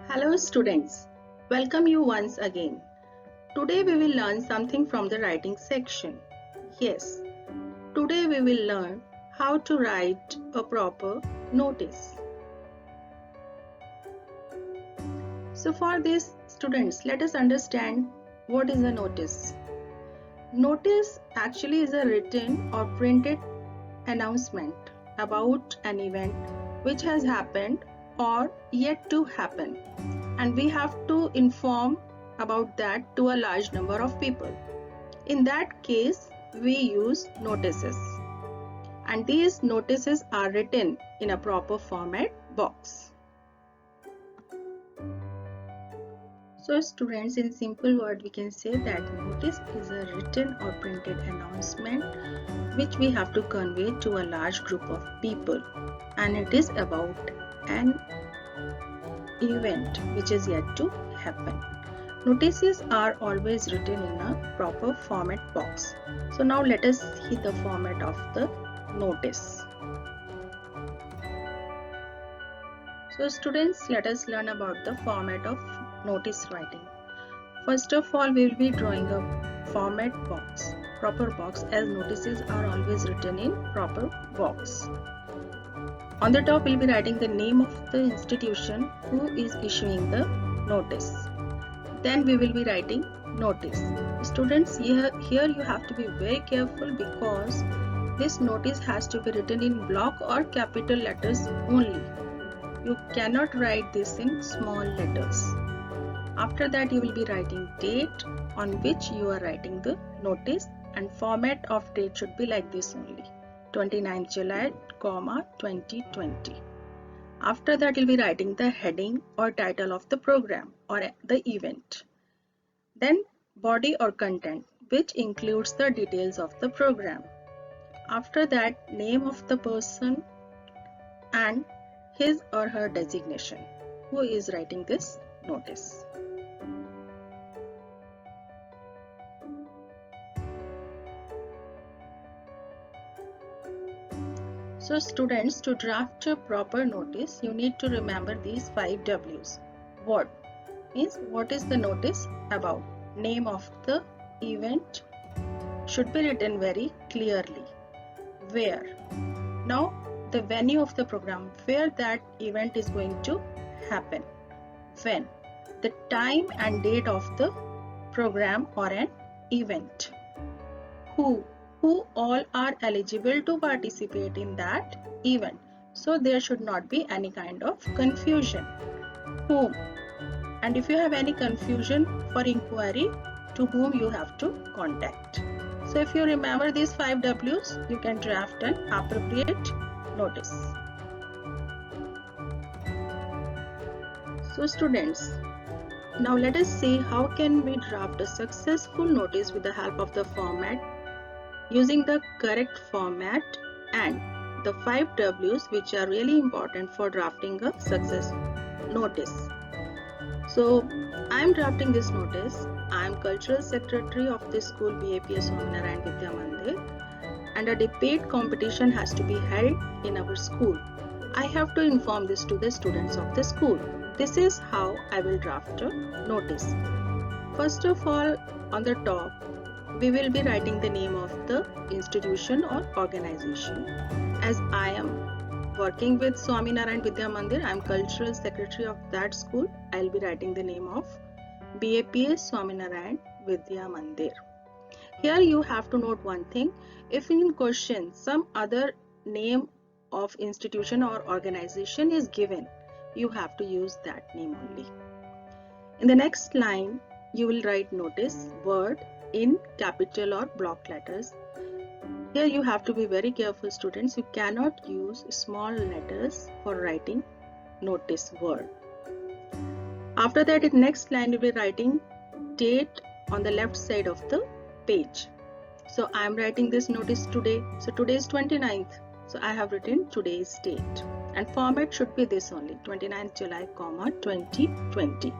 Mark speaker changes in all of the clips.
Speaker 1: Hello students, welcome you once again. Today we will learn something from the writing section. Yes, today we will learn how to write a proper notice. So for this students, let us understand what is a notice. Notice actually is a written or printed announcement about an event which has happened or yet to happen, and we have to inform about that to a large number of people. In that case, we use notices, and these notices are written in a proper format box. So students, in simple word, we can say that notice is a written or printed announcement which we have to convey to a large group of people, and it is about an event which is yet to happen. Notices are always written in a proper format box. So now let us see the format of the notice. So students, let us learn about the format of notice writing. First of all, we will be drawing a format box, proper box, as notices are always written in proper box. On the top, we'll be writing the name of the institution who is issuing the notice. Then we will be writing notice. Students, here you have to be very careful because this notice has to be written in block or capital letters only. You cannot write this in small letters. After that, you will be writing date on which you are writing the notice, and format of date should be like this only, 29th July, 2020. After that, you'll be writing the heading or title of the program or the event. Then body or content, which includes the details of the program. After that, name of the person and his or her designation, who is writing this notice. So students, to draft a proper notice, you need to remember these 5 W's. What means, what is the notice about? Name of the event should be written very clearly. Where? Now the venue of the program, where that event is going to happen. When? The time and date of the program or an event. Who all are eligible to participate in that event. So there should not be any kind of confusion. Whom? And if you have any confusion, for inquiry, to whom you have to contact. So if you remember these 5 W's, you can draft an appropriate notice. So students, now let us see how can we draft a successful notice with the help of the format, using the correct format and the 5 W's which are really important for drafting a successful notice. So I am drafting this notice. I am cultural secretary of this school, BAPS Swaminarayan Vidya Mandir, and a debate competition has to be held in our school. I have to inform this to the students of the school. This is how I will draft a notice. First of all, on the top, we will be writing the name of the institution or organization. As I am working with Swaminarayan Vidya Mandir, I am cultural secretary of that school. I will be writing the name of BAPS Swaminarayan Vidya Mandir. Here you have to note one thing. If in question some other name of institution or organization is given, you have to use that name only. In the next line, you will write notice word in capital or block letters. Here you have to be very careful, students. You cannot use small letters for writing notice word. After that, in next line, you will be writing date on the left side of the page. So I am writing this notice today. So today is 29th. So I have written today's date. And format should be this only, 29th July, 2020.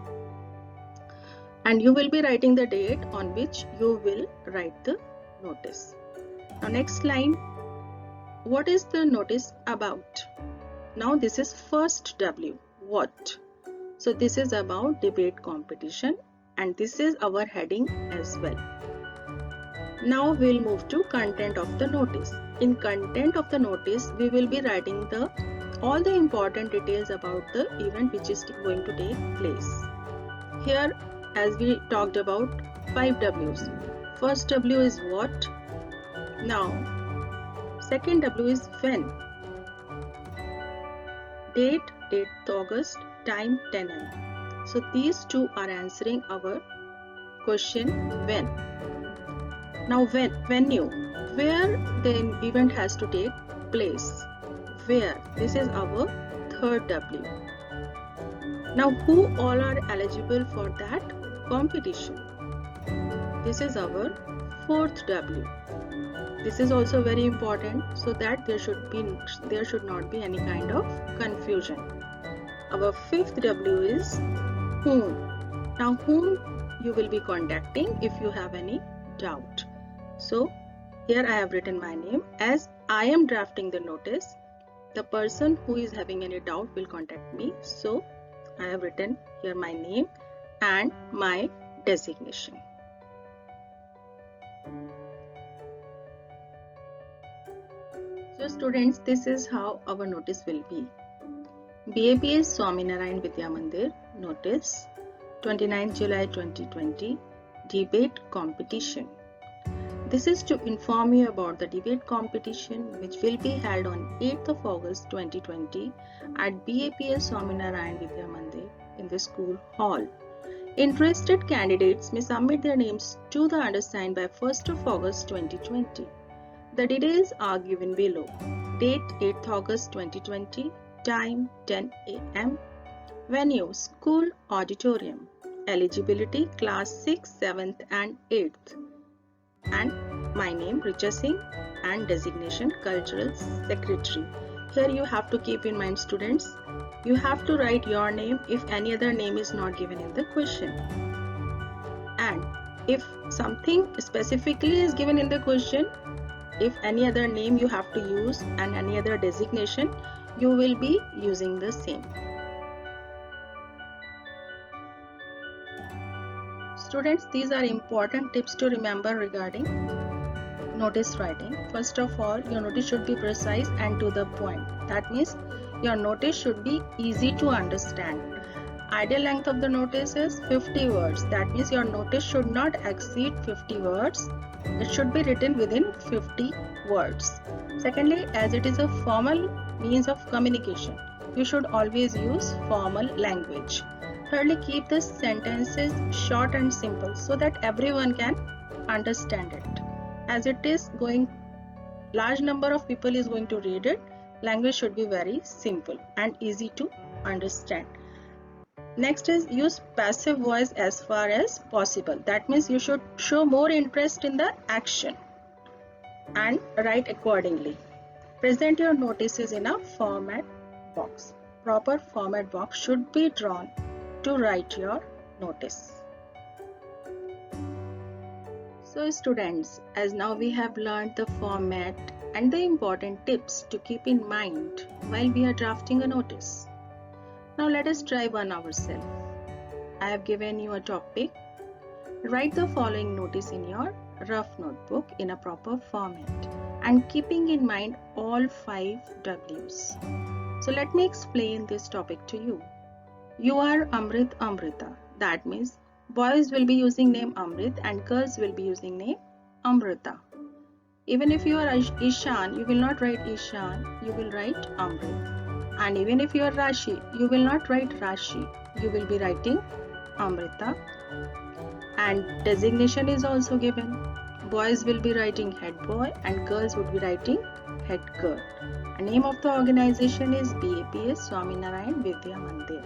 Speaker 1: And you will be writing the date on which you will write the notice. Now next line, what is the notice about? Now this is first W. What? So this is about debate competition, and this is our heading as well. Now we'll move to content of the notice. In content of the notice, we will be writing all the important details about the event which is going to take place. Here, as we talked about 5 W's. First W is what? Now, second W is when. Date 8th August, time 10 am. So these two are answering our question when. Now venue, where the event has to take place. Where, this is our third W. Now who all are eligible for that competition? This is our fourth W. This is also very important so that there should not be any kind of confusion. Our fifth W is whom. Now whom you will be contacting if you have any doubt. So here I have written my name. As I am drafting the notice, the person who is having any doubt will contact me. So I have written here my name and my designation. So students, this is how our notice will be. BAPS Swaminarayan Vidya Mandir notice 29 July 2020 debate competition. This is to inform you about the debate competition which will be held on 8th of August 2020 at BAPS Swaminarayan Vidya Mandir in the school hall. Interested candidates may submit their names to the undersigned by 1st of August 2020. The details are given below. Date 8th August 2020, time 10 am, venue school auditorium, eligibility class 6th, 7th and 8th. And my name Richa Singh and designation cultural secretary. Here you have to keep in mind students, you have to write your name if any other name is not given in the question. And if something specifically is given in the question, if any other name you have to use and any other designation, you will be using the same. Students, these are important tips to remember regarding notice writing. First of all, your notice should be precise and to the point. That means your notice should be easy to understand. Ideal length of the notice is 50 words. That means your notice should not exceed 50 words. It should be written within 50 words. Secondly, as it is a formal means of communication, you should always use formal language. Thirdly, keep the sentences short and simple so that everyone can understand it. As it is going, large number of people is going to read it, language should be very simple and easy to understand. Next is use passive voice as far as possible. That means you should show more interest in the action and write accordingly. Present your notices in a format box. Proper format box should be drawn to write your notice. So students, as now we have learned the format and the important tips to keep in mind while we are drafting a notice. Now let us try one ourselves. I have given you a topic. Write the following notice in your rough notebook in a proper format and keeping in mind all 5 W's. So let me explain this topic to you. You are Amrit Amrita. That means boys will be using name Amrit and girls will be using name Amrita. Even if you are Ishan, you will not write Ishan, you will write Amrit. And even if you are Rashi, you will not write Rashi, you will be writing Amrita. And designation is also given. Boys will be writing head boy and girls would be writing head girl. The name of the organization is BAPS Swaminarayan Vidya Mandir.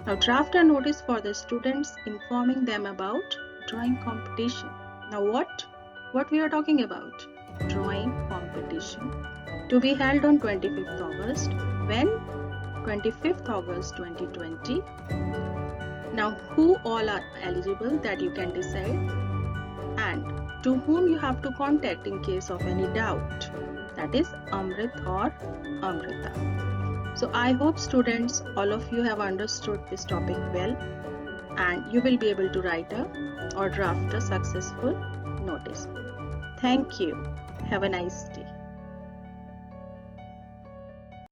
Speaker 1: Now draft a notice for the students informing them about drawing competition. Now what we are talking about? Drawing competition to be held on 25th August. When? 25th August 2020. Now who all are eligible that you can decide and to whom you have to contact in case of any doubt. That is Amrit or Amrita. So I hope students, all of you have understood this topic well, and you will be able to write or draft a successful notice. Thank you. Have a nice day.